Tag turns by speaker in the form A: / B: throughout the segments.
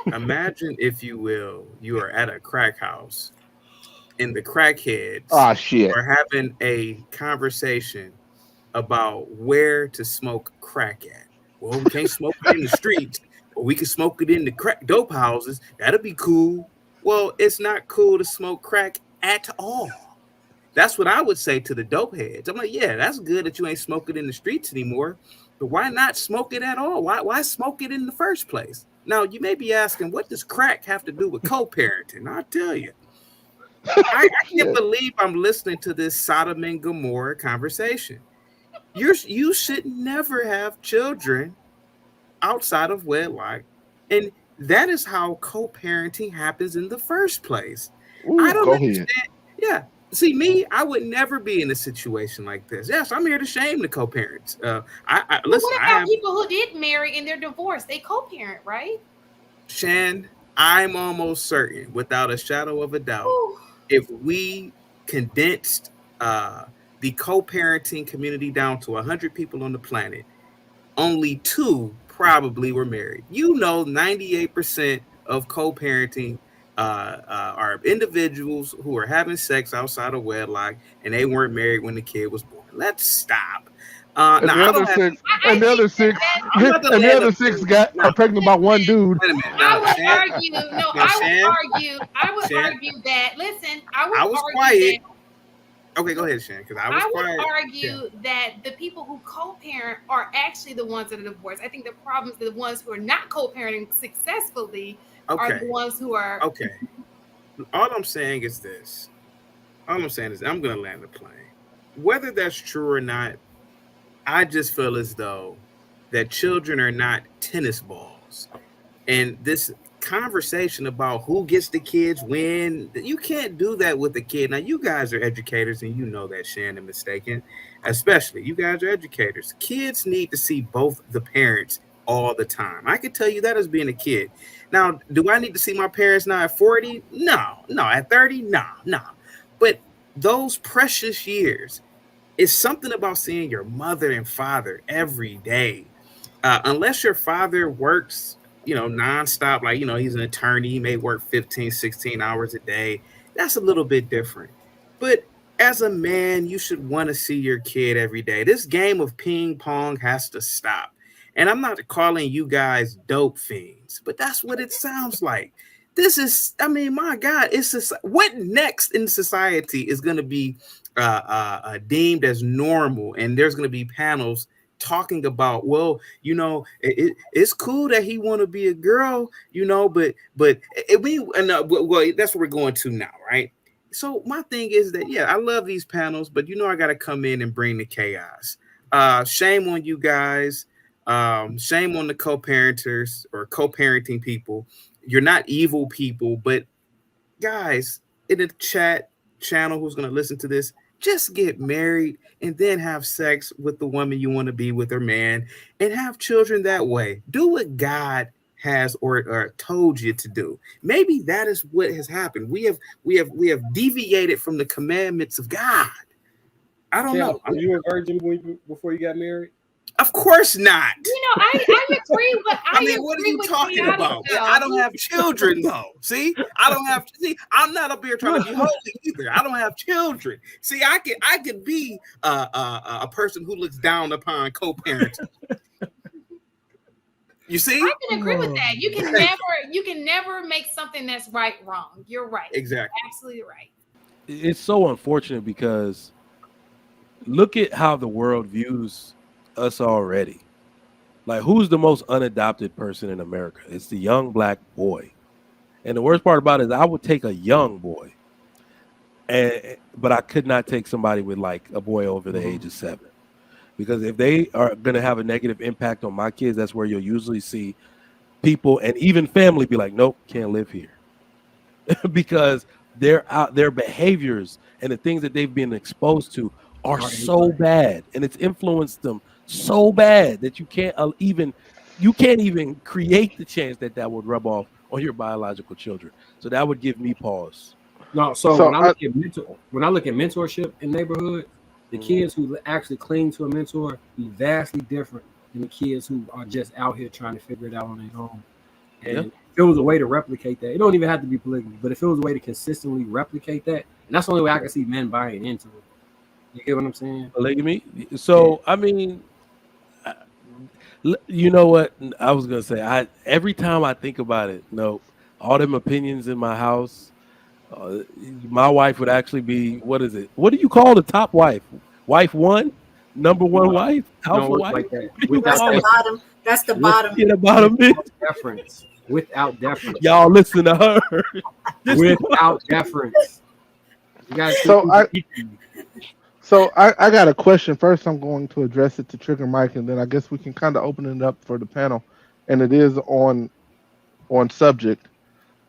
A: Imagine, if you will, you are at a crack house and the crackheads
B: Ah, shit.
A: are having a conversation about where to smoke crack at. Well, we can't smoke it in the streets, but we can smoke it in the crack dope houses. That'll be cool. Well, it's not cool to smoke crack at all. That's what I would say to the dope heads. I'm like, yeah, that's good that you ain't smoking in the streets anymore, but why not smoke it at all? Why smoke it in the first place? Now you may be asking, what does crack have to do with co-parenting? I'll tell you. I can't
B: Shit.
A: believe I'm listening to this Sodom and Gomorrah conversation. You should never have children outside of wedlock, and that is how co-parenting happens in the first place. I
B: Ooh,
A: don't
B: go ahead.
A: understand. Yeah, see me, I would never be in a situation like this. Yes, I'm here to shame the co-parents. I
C: But
A: listen.
C: what
A: I
C: about
A: have
C: people who did marry and they're divorced? They co-parent, right?
A: Shan. I'm almost certain, without a shadow of a doubt,
C: Ooh.
A: if we condensed uh, the co-parenting community down to 100 people on the planet, only two probably were married. 98% of co-parenting are individuals who are having sex outside of wedlock and they weren't married when the kid was born. Let's stop.
B: And
A: Now
B: the
A: I
B: other
A: don't have.
B: six,
C: I
B: and the
C: think
B: other six,
A: I'm about to
B: and the
A: land the
B: other six
A: plane.
B: got
A: Now,
B: are pregnant by one dude.
A: wait a minute.
C: I
A: Now,
C: would
A: Shan.
C: argue, no,
A: Now, Shan.
C: I would
A: Shan.
C: argue that, listen, I would
A: I was
C: argue that,
A: quiet. Okay, go ahead, Shan, because I was
C: I would
A: quiet. Yeah.
C: argue that the people who co-parent are actually the ones that are divorced. I think the problems, the ones who are not co-parenting successfully are the
A: Okay.
C: ones who are,
A: Okay. All I'm saying is this. All I'm saying is I'm gonna land the plane. Whether that's true or not, I just feel as though that children are not tennis balls. And this conversation about who gets the kids when, you can't do that with the kid. Now you guys are educators and you know that, Shannon, mistaken. Especially you guys are educators. Kids need to see both the parents all the time. I can tell you that as being a kid. Now, do I need to see my parents now at 40? No, no. At 30? No, no. But those precious years, it's something about seeing your mother and father every day. Unless your father works, nonstop, like, he's an attorney, he may work 15, 16 hours a day. That's a little bit different. But as a man, you should want to see your kid every day. This game of ping pong has to stop. And I'm not calling you guys dope fiends, but that's what it sounds like. This is, I mean, my God, it's just, what next in society is going to be deemed as normal? And there's going to be panels talking about, well, it's cool that he want to be a girl, well, that's what we're going to now, right? So my thing is that, yeah, I love these panels, but I got to come in and bring the chaos. Shame on you guys. Shame on the co-parenters or co-parenting people. You're not evil people, but guys in the chat channel who's going to listen to this, just get married and then have sex with the woman you want to be with, or man, and have children that way. Do what God has or told you to do. Maybe that is what has happened. We have deviated from the commandments of God. I don't
D: Kel,
A: know.
D: were you a virgin before you got married?
A: Of course not.
C: I agree, but
A: I
C: I
A: mean, what are
C: agree
A: you
C: with
A: talking
C: chaotic
A: about? I
C: though.
A: don't have children though. See, I don't have. See, I'm not up here trying to be holy either. I don't have children. See, I could be a person who looks down upon co-parenting. You see?
C: I can agree with that.
A: Thank
C: You can never make something that's right wrong. You're right.
A: Exactly.
C: Absolutely right.
E: It's so unfortunate because look at how the world views us already. Like, who's the most unadopted person in America? It's the young black boy. And the worst part about it is I would take a young boy, but I could not take somebody with like a boy over the age of 7. Because if they are going to have a negative impact on my kids, that's where you'll usually see people and even family be like, nope, can't live here. Because their behaviors and the things that they've been exposed to are so bad, and it's influenced them so bad that you can't even create the chance that would rub off on your biological children. So that would give me pause.
D: No, so when I look at mentorship in neighborhood, the kids who actually cling to a mentor be vastly different than the kids who are just out here trying to figure it out on their own. And it was a way to replicate that, it don't even have to be polygamy, but if it was a way to consistently replicate that, and that's the only way I can see men buying into it. You get what I'm saying?
E: Polygamy. So I mean, you know what I was gonna say. Every time I think about it, no, all them opinions in my house. My wife would actually be, what is it? What do you call the top wife? Wife one, number one wife, alpha wife.
D: Like that.
B: That's the bottom. That's the bottom.
E: The bottom
D: deference. Without deference.
E: Y'all listen to her.
D: Without deference. You guys.
F: So I got a question. First, I'm going to address it to Trigger Mike, and then I guess we can kind of open it up for the panel. And it is on subject.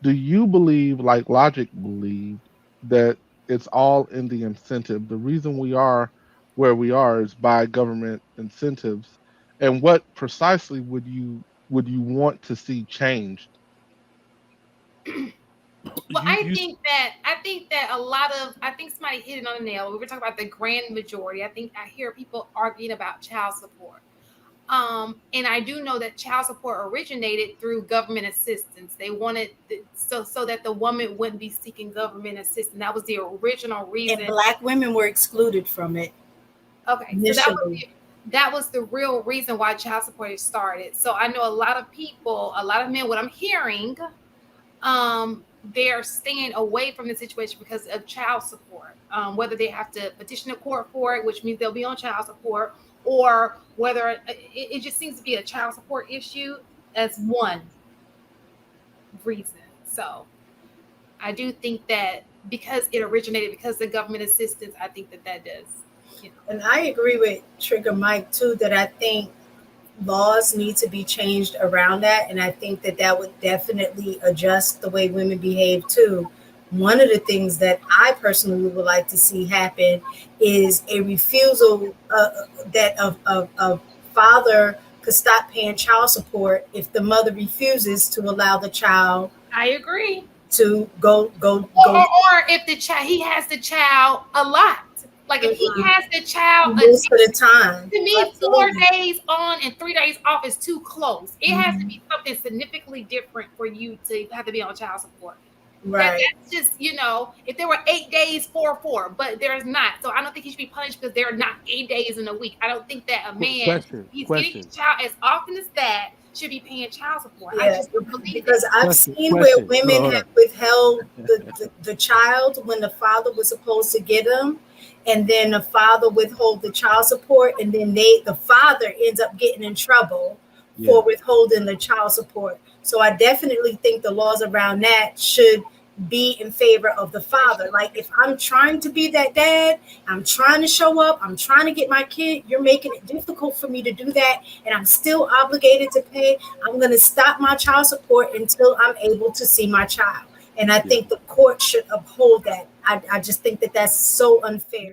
F: Do you believe, like Logic believed, that it's all in the incentive? The reason we are where we are is by government incentives. And what precisely would you want to see changed?
C: Well, I think that a lot of, I think somebody hit it on the nail. We were talking about the grand majority. I think I hear people arguing about child support. And I do know that child support originated through government assistance. They wanted so that the woman wouldn't be seeking government assistance. That was the original reason.
B: And Black women were excluded from it.
C: Okay, so that was the real reason why child support started. So I know a lot of people, a lot of men, what I'm hearing, they're staying away from the situation because of child support. Whether they have to petition the court for it, which means they'll be on child support, or whether it just seems to be a child support issue as one reason. So I do think that because it originated because of government assistance, I think that does.
B: And I agree with Trigger Mike too, that I think laws need to be changed around that. And I think that would definitely adjust the way women behave too. One of the things that I personally would like to see happen is a refusal that a father could stop paying child support if the mother refuses to allow the child.
C: I agree.
B: To go.
C: Or if the child, he has the child a lot. Like if he has the child
B: most of the time.
C: To me, 4 days on and 3 days off is too close. It has to be something significantly different for you to have to be on child support.
B: Right.
C: That's just, if there were 8 days, 4, but there's not. So I don't think he should be punished because there are not 8 days in a week. I don't think that a man, he's getting his child as often as that, should be paying child support.
B: Yeah,
C: I just don't believe
B: because I've seen where women have withheld the child when the father was supposed to get him, and then the father withhold the child support, and then the father ends up getting in trouble for withholding the child support. So I definitely think the laws around that should be in favor of the father. Like if I'm trying to be that dad, I'm trying to show up, I'm trying to get my kid, you're making it difficult for me to do that, and I'm still obligated to pay, I'm going to stop my child support until I'm able to see my child. And I think the court should uphold that. I just think that that's so unfair.